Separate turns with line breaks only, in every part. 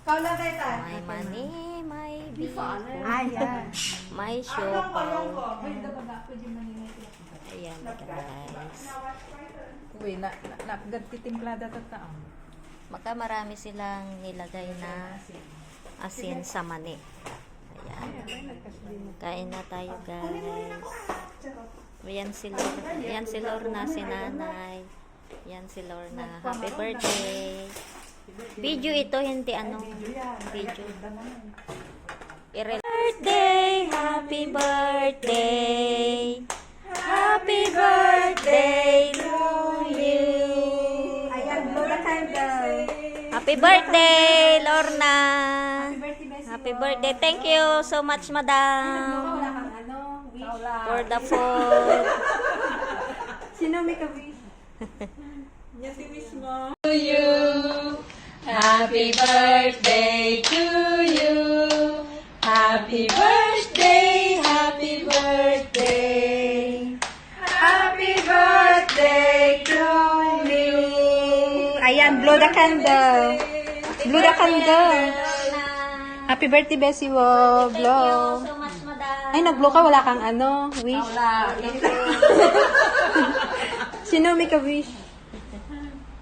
May money, may vehicle, may siopaw. Ayan guys.
Uy, nagtitimplada tataan.
Maka marami silang nilagay na asin sa mani. Ayan. Kain na tayo guys. Ayan si Lorna. Ayan si Lorna, si nanay. Ayan si Lorna. Happy birthday. Video ito, hindi ano. Video. Birthday, happy birthday. Happy birthday to you. Happy birthday, Lorna. Happy birthday. Thank you so much, madam. For the food.
Sino may kawi?
To you. Happy birthday to you. Happy birthday, happy birthday. Happy birthday to you.
Ayan, blow the candle. Blow the candle. Happy birthday, Bessie. Wow,
Thank you
blow.
so much, madam.
Ay, nag-blow ka. Wala kang ano, wish. Sino may ka-wish?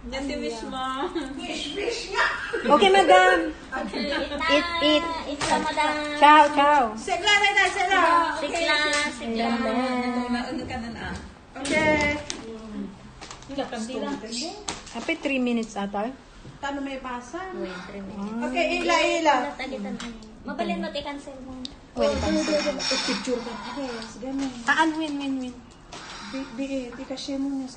Yan si wish mo.
Okay, madam. Eat, eat.
Eat ka, madam.
Ciao, ciao.
Sigla.
Ano ka na na?
Happy 3 minutes ata.
Tano may pasa?
Wait, 3 minutes.
Okay, ila.
Tagitan mo. Mabalin mo, i-cancel mo.
Picture ka. Yes, ganun.
Taan, win.
Di ka siya mo na.